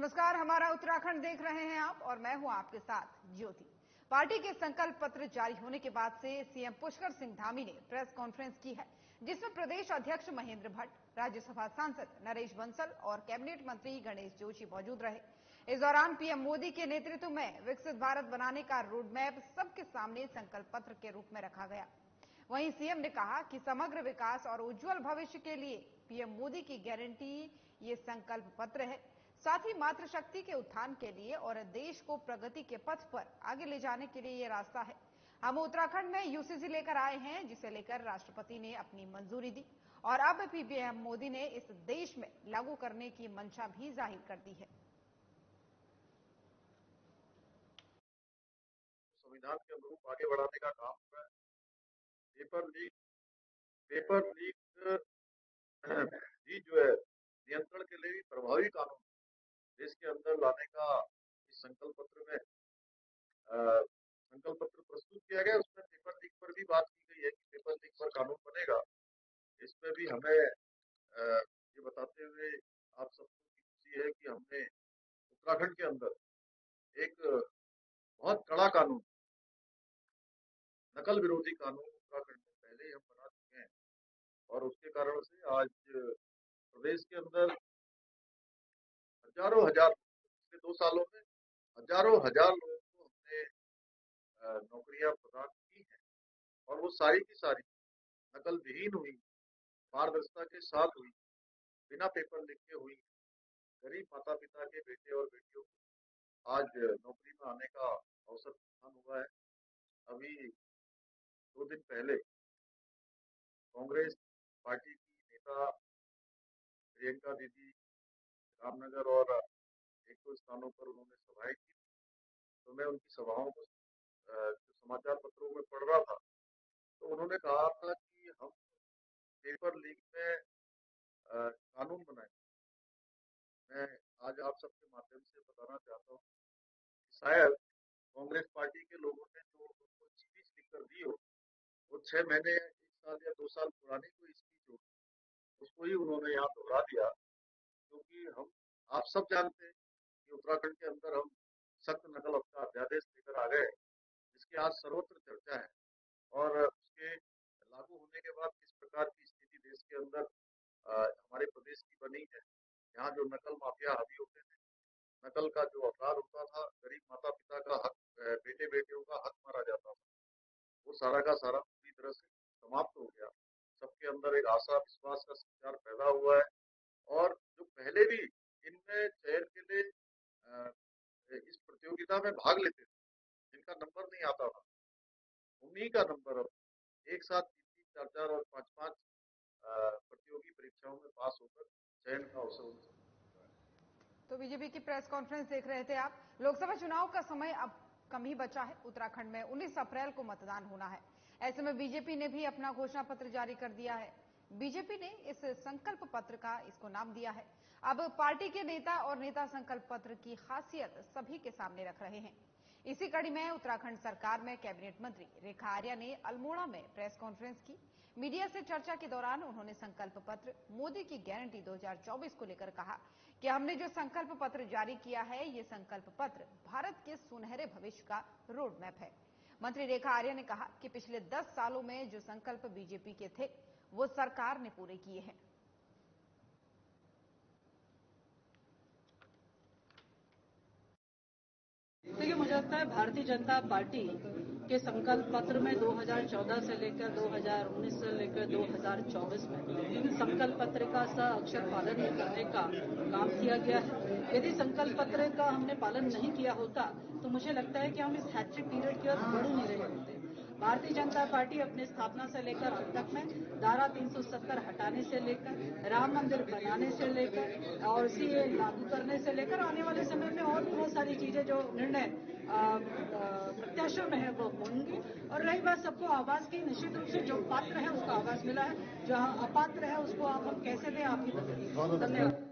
नमस्कार, हमारा उत्तराखंड देख रहे हैं आप और मैं हूं आपके साथ ज्योति। पार्टी के संकल्प पत्र जारी होने के बाद से सीएम पुष्कर सिंह धामी ने प्रेस कॉन्फ्रेंस की है, जिसमें प्रदेश अध्यक्ष महेंद्र भट्ट, राज्यसभा सांसद नरेश बंसल और कैबिनेट मंत्री गणेश जोशी मौजूद रहे। इस दौरान पीएम मोदी के नेतृत्व में विकसित भारत बनाने का रोडमैप सबके सामने संकल्प पत्र के रूप में रखा गया। वहीं सीएम ने कहा कि समग्र विकास और उज्जवल भविष्य के लिए पीएम मोदी की गारंटी ये संकल्प पत्र है। साथ ही मातृशक्ति के उत्थान के लिए और देश को प्रगति के पथ पर आगे ले जाने के लिए ये रास्ता है। हम उत्तराखंड में यूसीसी लेकर आए हैं, जिसे लेकर राष्ट्रपति ने अपनी मंजूरी दी और अब पीएम मोदी ने इस देश में लागू करने की मंशा भी जाहिर कर दी है। संविधान के अनुरूप आगे बढ़ाने का काम हो रहा है। पेपर लीक भी जो है नियंत्रण के लिए भी प्रभावी कानून देश के अंदर लाने का इस संकल्प पत्र में संकल्प पत्र प्रस्तुत किया गया। उसमें पेपर लीक पर भी बात की गई है कि पेपर लीक पर कानून बनेगा। इसमें भी हमें ये बताते हुए आप सबको खुशी है कि हमने उत्तराखंड के अंदर एक बहुत कड़ा कानून, नकल विरोधी कानून उत्तराखंड में पहले ही हम बना चुके हैं और उसके कारण से आज प्रदेश के अंदर हजारों हजार पिछले 2 सालों में हजारों हजार लोगों को हमने नौकरियां प्रदान की हैं और वो सारी की सारी नकल विहीन हुई, पारदर्शिता के साथ हुई, बिना पेपर लीक के हुई। गरीब माता पिता के बेटे और बेटियों को आज नौकरी में आने का अवसर प्रदान हुआ है। अभी 2 दिन पहले कांग्रेस पार्टी की नेता प्रियंका दीदी रामनगर और एक दो स्थानों पर उन्होंने सभाएं की, तो मैं उनकी सभाओं को जो समाचार पत्रों में पढ़ रहा था, तो उन्होंने कहा था कि हम पेपर लीक में कानून बनाए। मैं आज आप सबके माध्यम से बताना चाहता हूँ कि शायद कांग्रेस पार्टी के लोगों ने जो उनको स्पीच लिखकर दी हो, वो 6 महीने, 1 साल या 2 साल पुरानी कोई स्पीच हो, उसको ही उन्होंने यहाँ दोहरा दिया। क्योंकि हम आप सब जानते हैं कि उत्तराखंड के अंदर हम सख्त नकल अध्यादेश लेकर आ गए, जिसकी आज सर्वत्र चर्चा है और उसके लागू होने के बाद किस प्रकार की स्थिति देश के अंदर हमारे प्रदेश की बनी है। यहाँ जो नकल माफिया हावी होते थे, नकल का जो अपराध होता था, गरीब माता पिता का हक, बेटे बेटियों का हक मारा जाता था, वो सारा का सारा पूरी तरह से समाप्त हो गया। सबके अंदर एक आशा विश्वास का संचार पैदा हुआ है और जो पहले भी इनमें चयन के लिए इस प्रतियोगिता में भाग लेते थे, जिनका नंबर नहीं आता था, उन्हीं का नंबर अब एक साथ 3-3, 4-4 और 5-5 प्रतियोगी परीक्षाओं में पास होकर चयन का अवसर। तो बीजेपी की प्रेस कॉन्फ्रेंस देख रहे थे आप। लोकसभा चुनाव का समय अब कम ही बचा है। उत्तराखंड में 19 अप्रैल को मतदान होना है। ऐसे में बीजेपी ने भी अपना घोषणा पत्र जारी कर दिया है। बीजेपी ने इस संकल्प पत्र का इसको नाम दिया है। अब पार्टी के नेता और नेता संकल्प पत्र की खासियत सभी के सामने रख रहे हैं। इसी कड़ी में उत्तराखंड सरकार में कैबिनेट मंत्री रेखा आर्या ने अल्मोड़ा में प्रेस कॉन्फ्रेंस की। मीडिया से चर्चा के दौरान उन्होंने संकल्प पत्र मोदी की गारंटी 2024 को लेकर कहा कि हमने जो संकल्प पत्र जारी किया है, ये संकल्प पत्र भारत के सुनहरे भविष्य का रोड मैप है। मंत्री रेखा आर्या ने कहा कि पिछले 10 सालों में जो संकल्प बीजेपी के थे, वो सरकार ने पूरे किए हैं। देखिए, मुझे लगता है भारतीय जनता पार्टी के संकल्प पत्र में 2014 से लेकर 2019 से लेकर 2024 में संकल्प पत्र का अक्षर पालन करने का काम किया गया है। यदि संकल्प पत्र का हमने पालन नहीं किया होता तो मुझे लगता है कि हम इस हैट्रिक पीरियड की ओर बढ़ नहीं रहे होते। भारतीय जनता पार्टी अपनी स्थापना से लेकर अब तक में धारा 370 हटाने से लेकर राम मंदिर बनाने से लेकर और सीए लागू करने से लेकर आने वाले समय में और बहुत सारी चीजें जो निर्णय प्रत्याशा में है वो होंगी। और रही बात सबको आवाज की, निश्चित रूप से जो पात्र है उसको आवाज मिला है, जो अपात्र है उसको आप हम कैसे दें, आप ही बताइए। धन्यवाद।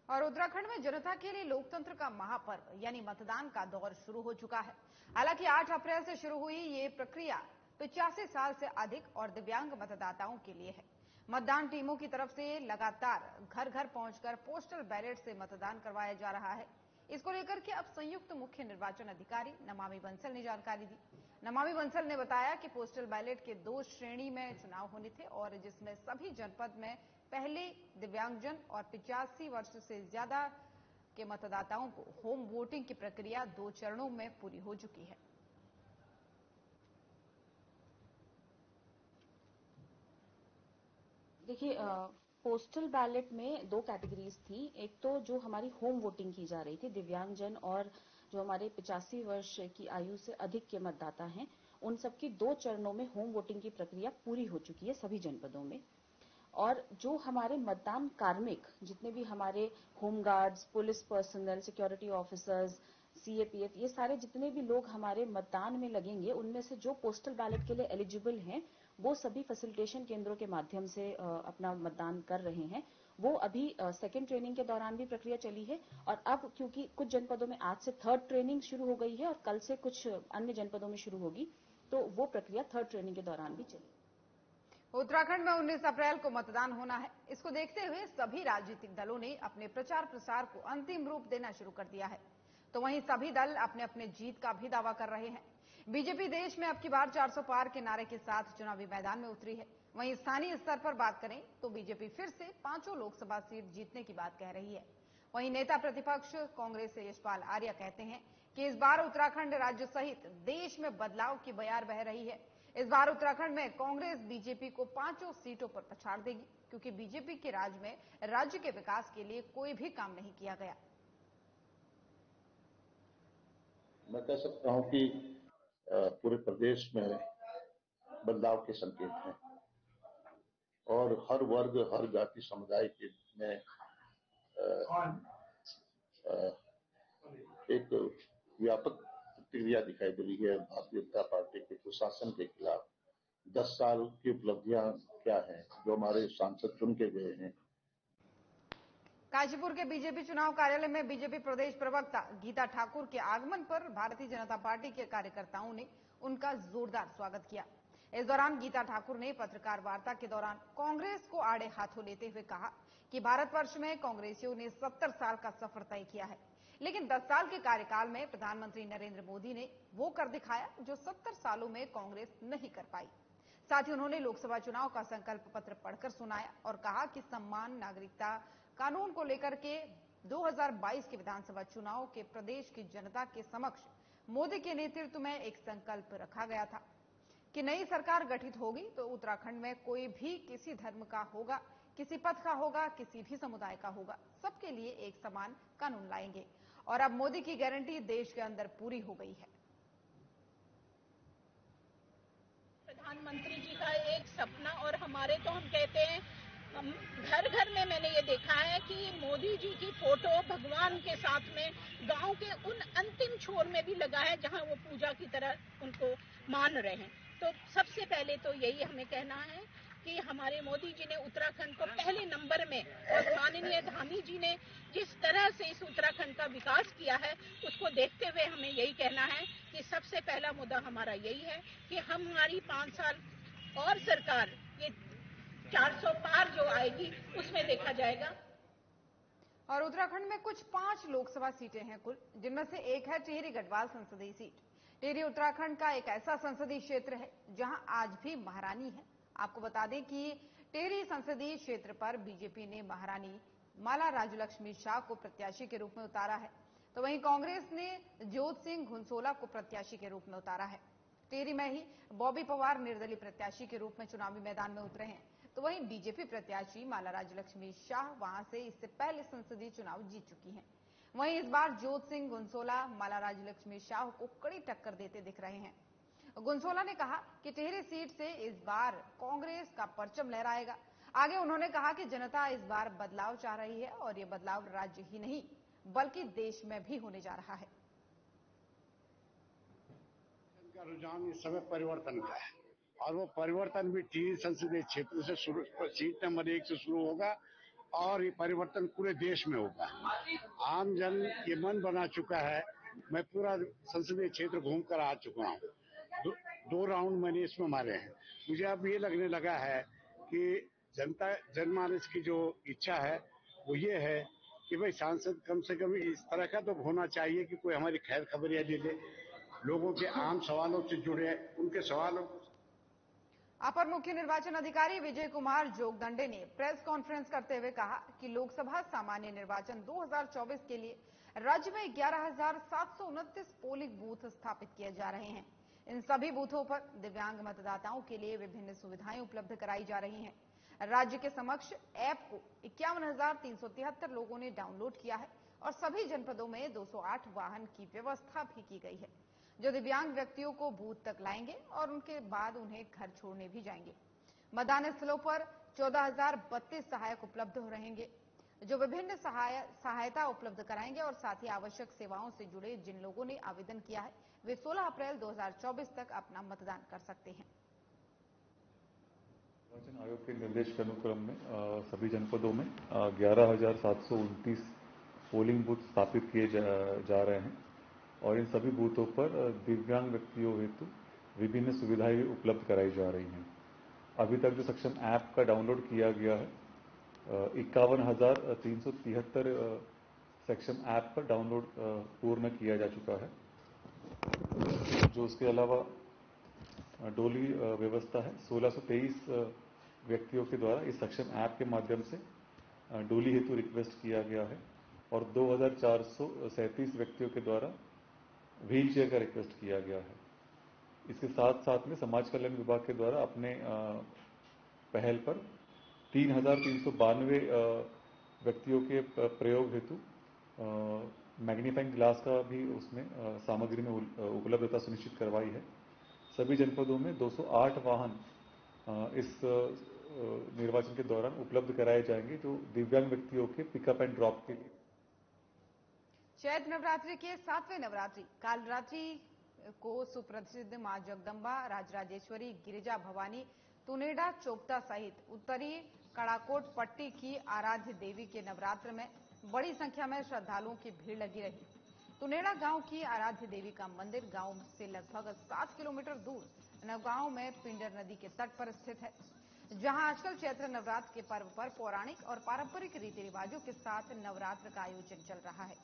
और उत्तराखंड में जनता के लिए लोकतंत्र का महापर्व यानी मतदान का दौर शुरू हो चुका है। हालांकि 8 अप्रैल से शुरू हुई ये प्रक्रिया 85 साल से अधिक और दिव्यांग मतदाताओं के लिए है। मतदान टीमों की तरफ से लगातार घर घर पहुंचकर पोस्टल बैलेट से मतदान करवाया जा रहा है। इसको लेकर के अब संयुक्त मुख्य निर्वाचन अधिकारी नमामि बंसल ने जानकारी दी। नमामि बंसल ने बताया कि पोस्टल बैलेट के 2 श्रेणी में चुनाव होने थे और जिसमें सभी जनपद में पहले दिव्यांगजन और 85 वर्ष से ज्यादा के मतदाताओं को होम वोटिंग की प्रक्रिया 2 चरणों में पूरी हो चुकी है। देखिए, पोस्टल बैलेट में 2 कैटेगरीज थी। एक तो जो हमारी होम वोटिंग की जा रही थी, दिव्यांगजन और जो हमारे 85 वर्ष की आयु से अधिक के मतदाता हैं, उन सबकी 2 चरणों में होम वोटिंग की प्रक्रिया पूरी हो चुकी है सभी जनपदों में। और जो हमारे मतदान कार्मिक, जितने भी हमारे home guards, police personal, security officers, CAPF, ये सारे जितने भी लोग हमारे मतदान में लगेंगे, उनमें से जो पोस्टल बैलेट के लिए एलिजिबल हैं, वो सभी फैसिलिटेशन केंद्रों के माध्यम से अपना मतदान कर रहे हैं। वो अभी सेकेंड ट्रेनिंग के दौरान भी प्रक्रिया चली है और अब क्योंकि कुछ जनपदों में आज से 3rd ट्रेनिंग शुरू हो गई है और कल से कुछ अन्य जनपदों में शुरू होगी, तो वो प्रक्रिया 3rd ट्रेनिंग के दौरान भी चली। उत्तराखंड में 19 अप्रैल को मतदान होना है। इसको देखते हुए सभी राजनीतिक दलों ने अपने प्रचार प्रसार को अंतिम रूप देना शुरू कर दिया है। तो वहीं सभी दल अपने अपने जीत का भी दावा कर रहे हैं। बीजेपी देश में अब की बार 400 पार के नारे के साथ चुनावी मैदान में उतरी है। वहीं स्थानीय स्तर पर बात करें तो बीजेपी फिर से 5 लोकसभा सीट जीतने की बात कह रही है। वहीं नेता प्रतिपक्ष कांग्रेस से यशपाल आर्य कहते हैं कि इस बार उत्तराखंड राज्य सहित देश में बदलाव की बयार बह रही है। इस बार उत्तराखंड में कांग्रेस बीजेपी को 5 सीटों पर पछाड़ देगी, क्योंकि बीजेपी के राज में राज्य के विकास के लिए कोई भी काम नहीं किया गया। मैं कह सकता हूं कि पूरे प्रदेश में बदलाव के संकेत हैं और हर वर्ग, हर जाति समुदाय के में एक व्यापक प्रतिक्रिया दिखाई दे रही है भारतीय जनता पार्टी के कुशासन के खिलाफ। 10 साल की उपलब्धियां क्या हैं जो हमारे सांसद चुन के गए हैं। काशीपुर के बीजेपी चुनाव कार्यालय में बीजेपी प्रदेश प्रवक्ता गीता ठाकुर के आगमन पर भारतीय जनता पार्टी के कार्यकर्ताओं ने उनका जोरदार स्वागत किया। इस दौरान गीता ठाकुर ने पत्रकार वार्ता के दौरान कांग्रेस को आड़े हाथों लेते हुए कहा कि भारतवर्ष में कांग्रेसियों ने 70 साल का सफर तय किया है, लेकिन 10 साल के कार्यकाल में प्रधानमंत्री नरेंद्र मोदी ने वो कर दिखाया जो 70 सालों में कांग्रेस नहीं कर पाई। साथ ही उन्होंने लोकसभा चुनाव का संकल्प पत्र पढ़कर सुनाया और कहा कि सम्मान नागरिकता कानून को लेकर के 2022 के विधानसभा चुनाव के प्रदेश की जनता के समक्ष मोदी के नेतृत्व में एक संकल्प रखा गया था कि नई सरकार गठित होगी तो उत्तराखंड में कोई भी किसी धर्म का होगा, किसी पथ का होगा, किसी भी समुदाय का होगा, सबके लिए एक समान कानून लाएंगे। और अब मोदी की गारंटी देश के अंदर पूरी हो गई है। प्रधानमंत्री जी का एक सपना और हमारे तो हम कहते हैं हम घर घर में मैंने ये देखा है कि मोदी जी की फोटो भगवान के साथ में गांव के उन अंतिम छोर में भी लगा है जहां वो पूजा की तरह उनको मान रहे हैं। तो सबसे पहले तो यही हमें कहना है कि हमारे मोदी जी ने उत्तराखंड को पहले नंबर में और माननीय धामी जी ने जिस तरह से इस उत्तराखंड का विकास किया है उसको देखते हुए हमें यही कहना है कि सबसे पहला मुद्दा हमारा यही है कि हमारी 5 साल और सरकार ये 400 पार जो आएगी उसमें देखा जाएगा। और उत्तराखंड में कुछ 5 लोकसभा सीटें हैं कुल, जिनमें से एक है टिहरी गढ़वाल संसदीय सीट। टिहरी उत्तराखंड का एक ऐसा संसदीय क्षेत्र है जहां आज भी महारानी है। आपको बता दें कि टिहरी संसदीय क्षेत्र पर बीजेपी ने महारानी माला राज्यलक्ष्मी शाह को प्रत्याशी के रूप में उतारा है, तो वहीं कांग्रेस ने ज्योत सिंह घुनसोला को प्रत्याशी के रूप में उतारा है। टिहरी में ही बॉबी पवार निर्दलीय प्रत्याशी के रूप में चुनावी मैदान में उतरे हैं, तो वहीं बीजेपी प्रत्याशी माला राज्यलक्ष्मी शाह वहां से इससे पहले संसदीय चुनाव जीत चुकी हैं। वहीं इस बार ज्योत सिंह घुनसोला माला राज्यलक्ष्मी शाह को कड़ी टक्कर देते दिख रहे हैं। घुनसोला ने कहा कि टिहरी सीट से इस बार कांग्रेस का परचम लहराएगा। आगे उन्होंने कहा कि जनता इस बार बदलाव चाह रही है और ये बदलाव राज्य ही नहीं बल्कि देश में भी होने जा रहा है। रुझान इस समय परिवर्तन का है और वो परिवर्तन भी टिहरी संसदीय क्षेत्र से शुरू, सीट नंबर 1 से शुरू होगा और ये परिवर्तन पूरे देश में होगा। आम जन ये मन बना चुका है। मैं पूरा संसदीय क्षेत्र घूम कर आ चुका हूँ। 2 राउंड मैंने इसमें मारे हैं। मुझे अब ये लगने लगा है कि जनता जनमानस की जो इच्छा है वो ये है कि भाई सांसद कम से कम इस तरह का तो होना चाहिए कि कोई हमारी खैर खबरियां ले ले, लोगों के आम सवालों से जुड़े उनके सवालों को। अपर मुख्य निर्वाचन अधिकारी विजय कुमार जोगदंडे ने प्रेस कॉन्फ्रेंस करते हुए कहा कि लोकसभा सामान्य निर्वाचन 2024 के लिए राज्य में 11,729 पोलिंग बूथ स्थापित किए जा रहे हैं। इन सभी बूथों पर दिव्यांग मतदाताओं के लिए विभिन्न सुविधाएं उपलब्ध कराई जा रही हैं। राज्य के समक्ष ऐप को 51,373 लोगों ने डाउनलोड किया है और सभी जनपदों में 208 वाहन की व्यवस्था भी की गई है, जो दिव्यांग व्यक्तियों को बूथ तक लाएंगे और उनके बाद उन्हें घर छोड़ने भी जाएंगे। मतदान स्थलों पर 14,032 सहायक उपलब्ध रहेंगे, जो विभिन्न सहायता उपलब्ध कराएंगे और साथ ही आवश्यक सेवाओं से जुड़े जिन लोगों ने आवेदन किया है वे 16 अप्रैल 2024 तक अपना मतदान कर सकते हैं। निर्वाचन आयोग के निर्देश के अनुक्रम में सभी जनपदों में 11,729 पोलिंग बूथ स्थापित किए जा रहे हैं और इन सभी बूथों पर दिव्यांग व्यक्तियों हेतु विभिन्न सुविधाएं उपलब्ध कराई जा रही हैं। अभी तक जो सक्षम ऐप का डाउनलोड किया गया है 51,373 सक्षम ऐप का डाउनलोड पूर्ण किया जा चुका है। जो उसके अलावा डोली व्यवस्था है 1623 व्यक्तियों के द्वारा इस सक्षम ऐप के माध्यम से डोली हेतु रिक्वेस्ट किया गया है और 2,437 व्यक्तियों के द्वारा व्हील चेयर का रिक्वेस्ट किया गया है। इसके साथ साथ में समाज कल्याण विभाग के द्वारा अपने पहल पर 3,392 व्यक्तियों के प्रयोग हेतु मैग्नीफाइंग ग्लास का भी उसमें सामग्री में उपलब्धता सुनिश्चित करवाई है। सभी जनपदों में 208 वाहन इस निर्वाचन के दौरान उपलब्ध कराए जाएंगे, जो दिव्यांग व्यक्तियों के पिकअप एंड ड्रॉप के लिए। चैत्र नवरात्रि के 7वें नवरात्रि कालरात्रि को सुप्रसिद्ध मां जगदम्बा, राजराजेश्वरी, गिरिजा भवानी, तुनेडा चोपता सहित उत्तरी कड़ाकोट पट्टी की आराध्य देवी के नवरात्र में बड़ी संख्या में श्रद्धालुओं की भीड़ लगी रही। तुनेड़ा गांव की आराध्य देवी का मंदिर गांव से लगभग 7 किलोमीटर दूर नवगांव में पिंडर नदी के तट पर स्थित है, जहां आजकल चैत्र नवरात्र के पर्व पर पौराणिक और पारंपरिक रीति रिवाजों के साथ नवरात्र का आयोजन चल रहा है।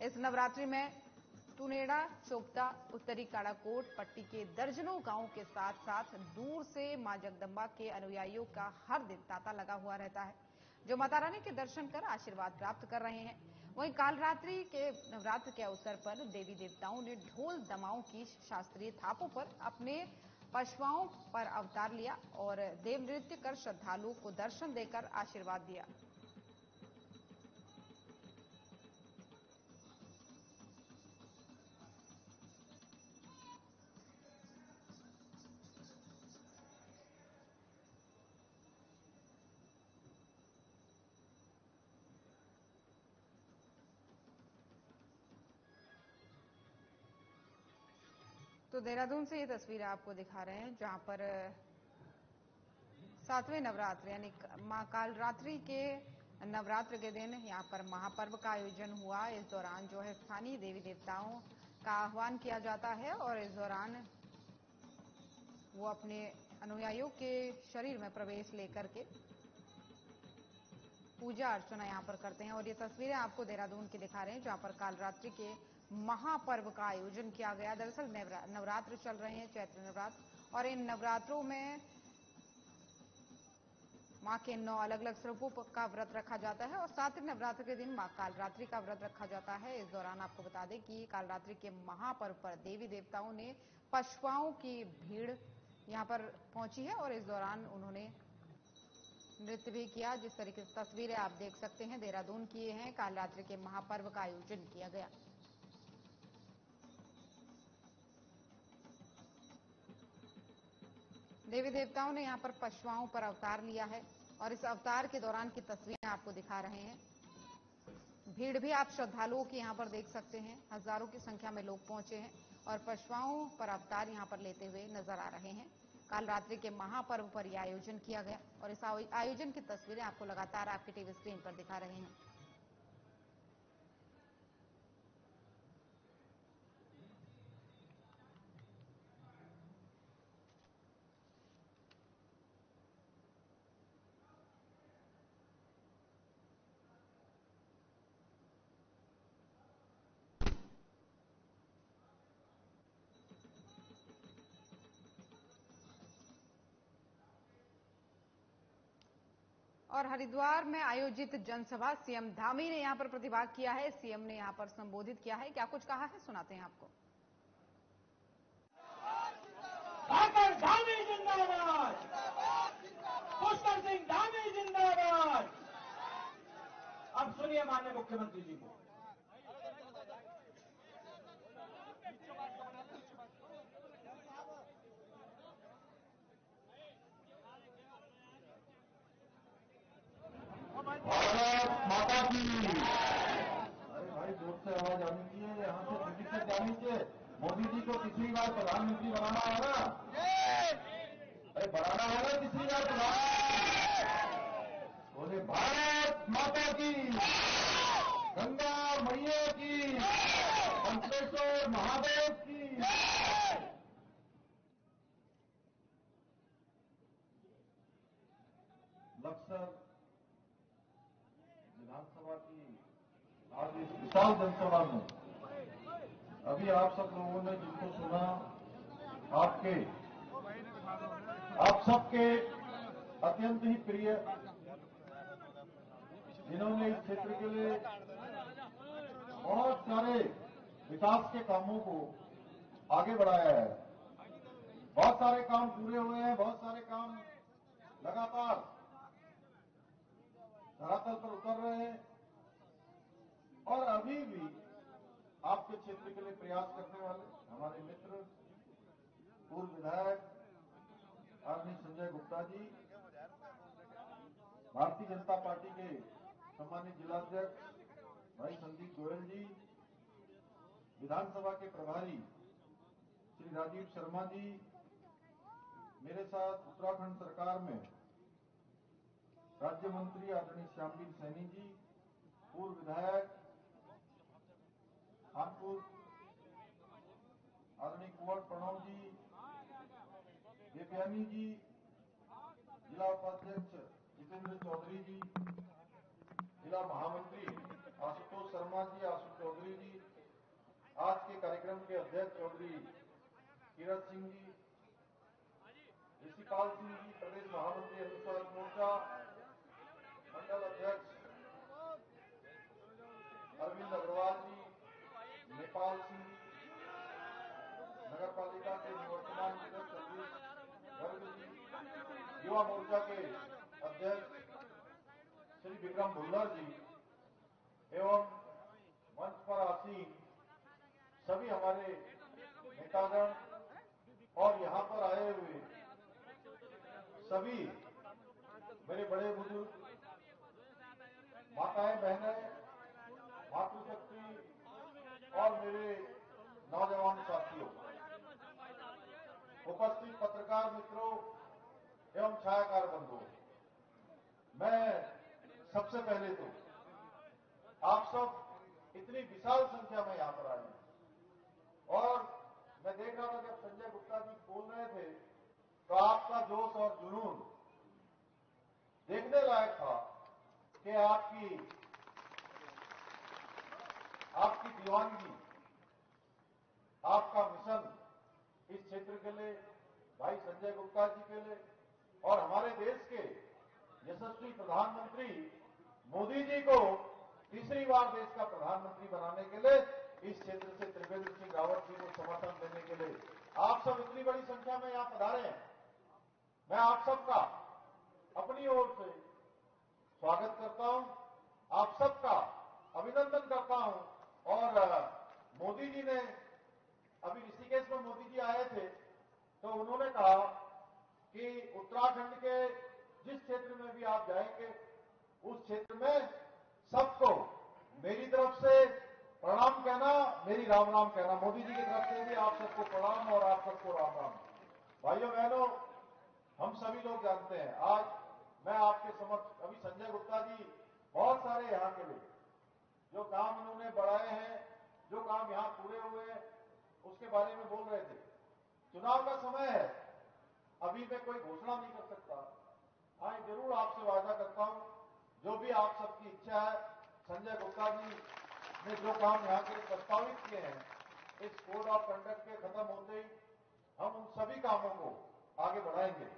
इस नवरात्रि में तुनेड़ा, चोपता, उत्तरी काड़ाकोट पट्टी के दर्जनों गांवों के साथ साथ दूर से मां जगदम्बा के अनुयायियों का हर दिन तांता लगा हुआ रहता है, जो माता रानी के दर्शन कर आशीर्वाद प्राप्त कर रहे हैं। वहीं कालरात्रि के नवरात्र के अवसर पर देवी देवताओं ने ढोल दमाओं की शास्त्रीय थापों पर अपने पशुओं पर अवतार लिया और देव नृत्य कर श्रद्धालुओं को दर्शन देकर आशीर्वाद दिया। तो देहरादून से ये तस्वीर आपको दिखा रहे हैं, जहां पर 7वें नवरात्र यानी मां कालरात्रि के नवरात्र के दिन यहां पर महापर्व का आयोजन हुआ। इस दौरान जो है स्थानीय देवी देवताओं का आह्वान किया जाता है और इस दौरान वो अपने अनुयायियों के शरीर में प्रवेश लेकर के पूजा अर्चना यहां पर करते हैं। और ये तस्वीरें आपको देहरादून की दिखा रहे हैं, जहां पर कालरात्रि के महापर्व का आयोजन किया गया। दरअसल नवरात्र चल रहे हैं, चैत्र नवरात्र, और इन नवरात्रों में मां के 9 अलग अलग स्वरूपों का व्रत रखा जाता है और 7वें नवरात्र के दिन मां कालरात्रि का व्रत रखा जाता है। इस दौरान आपको बता दें कि कालरात्रि के महापर्व पर देवी देवताओं ने पशुओं की भीड़ यहां पर पहुंची है और इस दौरान उन्होंने नृत्य भी किया। जिस तरीके से तस्वीरें आप देख सकते हैं देहरादून की ये हैं, कालरात्रि के महापर्व का आयोजन किया गया। देवी देवताओं ने यहाँ पर पशुओं पर अवतार लिया है और इस अवतार के दौरान की तस्वीरें आपको दिखा रहे हैं। भीड़ भी आप श्रद्धालुओं की यहाँ पर देख सकते हैं, हजारों की संख्या में लोग पहुंचे हैं और पशुओं पर अवतार यहाँ पर लेते हुए नजर आ रहे हैं। कालरात्रि के महापर्व पर यह आयोजन किया गया और इस आयोजन की तस्वीरें आपको लगातार आपकी टीवी स्क्रीन पर दिखा रहे हैं। और हरिद्वार में आयोजित जनसभा सीएम धामी ने यहां पर प्रतिभाग किया है। सीएम ने यहां पर संबोधित किया है, क्या कुछ कहा है सुनाते हैं आपको। धामी जिंदाबाद, पुष्कर सिंह धामी जिंदाबाद। अब सुनिए माननीय मुख्यमंत्री जी को। भारत माता की। अरे भाई जोर से आवाज आनी चाहिए, यहाँ से दिल्ली से जानी चाहिए। मोदी जी को तीसरी बार प्रधानमंत्री बनाना है ना, अरे बनाना है ना तीसरी बार प्रधानमंत्री। बोले भारत माता की, गंगा मैया की, कंसेश्वर महादेव की। लक्सर विधानसभा की आज इस विशाल जनसभा में अभी आप सब लोगों ने जिनको सुना, आप सबके अत्यंत ही प्रिय, जिन्होंने इस क्षेत्र के लिए बहुत सारे विकास के कामों को आगे बढ़ाया है। बहुत सारे काम पूरे हुए हैं, बहुत सारे काम लगातार धरातल पर उतर रहे हैं और अभी भी आपके क्षेत्र के लिए प्रयास करने वाले हमारे मित्र पूर्व विधायक आदरणीय संजय गुप्ता जी, भारतीय जनता पार्टी के सम्मानित जिलाध्यक्ष भाई संदीप गोयल जी, विधानसभा के प्रभारी श्री राजीव शर्मा जी, मेरे साथ उत्तराखंड सरकार में राज्य मंत्री आदरणीय श्यामवीर सैनी जी, पूर्व विधायक कानपुर आदरणीय कुंवर प्रणव जी, देवयानी जी, जिला उपाध्यक्ष जितेंद्र चौधरी जी, जिला महामंत्री आशुतोष शर्मा जी, आशु चौधरी जी, आज के कार्यक्रम के अध्यक्ष चौधरी कीरत सिंह जी, ऋषिपाल सिंह जी, प्रदेश महामंत्री अनुसूचित मोर्चा, मंडल अध्यक्ष अरविंद अग्रवाल जी, नेपाल सिंह जी, नगर पालिका के निवर्तमान अध्यक्ष सतीश गर्ग जी, युवा मोर्चा के अध्यक्ष श्री विक्रम भुल्लर जी एवं मंच पर आसीन सभी हमारे नेतागण और यहाँ पर आए हुए सभी मेरे बड़े बुजुर्ग, माताएं, बहनें, मातृशक्ति और मेरे नौजवान साथियों, उपस्थित पत्रकार मित्रों एवं छायाकार बंधुओं, मैं सबसे पहले तो आप सब इतनी विशाल संख्या में यहां पर आए हैं और मैं देख रहा था जब संजय गुप्ता जी बोल रहे थे तो आपका जोश और जुनून देखने लायक था कि आपकी दीवानगी, आपका मिशन इस क्षेत्र के लिए, भाई संजय गुप्ता जी के लिए और हमारे देश के यशस्वी प्रधानमंत्री मोदी जी को तीसरी बार देश का प्रधानमंत्री बनाने के लिए इस क्षेत्र से त्रिवेंद्र सिंह रावत जी को समर्थन देने के लिए आप सब इतनी बड़ी संख्या में यहां पधारे हैं। मैं आप सबका अपनी ओर से स्वागत करता हूं, आप सबका अभिनंदन करता हूं और मोदी जी ने अभी ऋषिकेश में मोदी जी आए थे तो उन्होंने कहा कि उत्तराखंड के जिस क्षेत्र में भी आप जाएंगे उस क्षेत्र में सबको मेरी तरफ से प्रणाम कहना, मेरी राम राम कहना। मोदी जी की तरफ से भी आप सबको प्रणाम और आप सबको राम राम। भाइयों बहनों, हम सभी लोग जानते हैं, आज मैं आपके समक्ष अभी संजय गुप्ता जी बहुत सारे यहाँ के लिए जो काम उन्होंने बढ़ाए हैं, जो काम यहाँ पूरे हुए हैं, उसके बारे में बोल रहे थे। चुनाव का समय है, अभी मैं कोई घोषणा नहीं कर सकता। हाँ, जरूर आपसे वादा करता हूं, जो भी आप सबकी इच्छा है, संजय गुप्ता जी ने जो काम यहाँ के प्रस्तावित किए हैं, इस कोड ऑफ कंडक्ट के खत्म होते ही हम उन सभी कामों को आगे बढ़ाएंगे।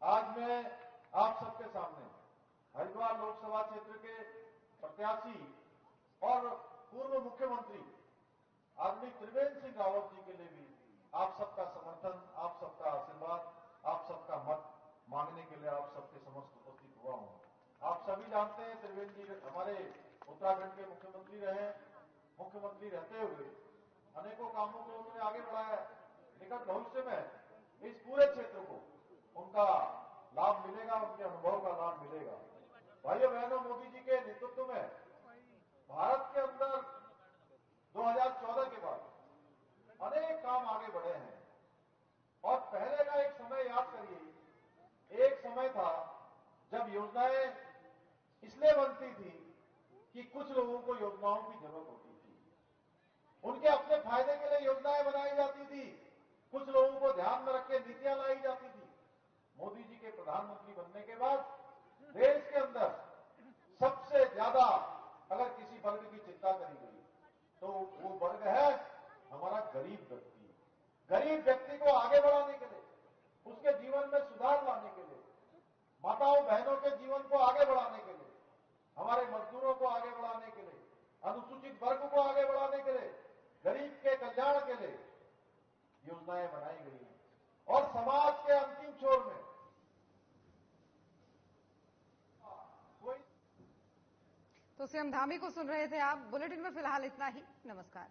आज मैं आप सबके सामने हरिद्वार लोकसभा क्षेत्र के प्रत्याशी और पूर्व मुख्यमंत्री आदरणीय त्रिवेंद्र सिंह रावत जी के लिए भी आप सबका समर्थन, आप सबका आशीर्वाद, आप सबका मत मांगने के लिए आप सबके समक्ष उपस्थित हुआ हूं। आप सभी जानते हैं त्रिवेंद्र जी हमारे उत्तराखंड के मुख्यमंत्री रहे। मुख्यमंत्री रहते हुए अनेकों कामों को उन्होंने आगे बढ़ाया। निकट भविष्य में इस पूरे क्षेत्र को उनका लाभ मिलेगा, उनके अनुभव का लाभ मिलेगा। भाइयों बहनों, मोदी जी के नेतृत्व में भारत के अंदर 2014 के बाद अनेक काम आगे बढ़े हैं। और पहले का एक समय याद करिए, एक समय था जब योजनाएं इसलिए बनती थी कि कुछ लोगों को योजनाओं की जरूरत होती थी, उनके अपने फायदे के लिए योजनाएं बनाई जाती थी, कुछ लोगों को ध्यान में रख के नीतियां लाई जाती थी। मोदी जी के प्रधानमंत्री बनने के बाद देश के अंदर सबसे ज्यादा अगर किसी वर्ग की चिंता करी गई तो वो वर्ग है हमारा गरीब व्यक्ति। गरीब व्यक्ति को आगे बढ़ाने के लिए, उसके जीवन में सुधार लाने के लिए, माताओं बहनों के जीवन को आगे बढ़ाने के लिए, हमारे मजदूरों को आगे बढ़ाने के लिए, अनुसूचित वर्ग को आगे बढ़ाने के लिए, गरीब के कल्याण के लिए योजनाएं बनाई गई हैं। और समाज के अंतिम छोर में तो सीएम धामी को सुन रहे थे आप। बुलेटिन में फिलहाल इतना ही। नमस्कार।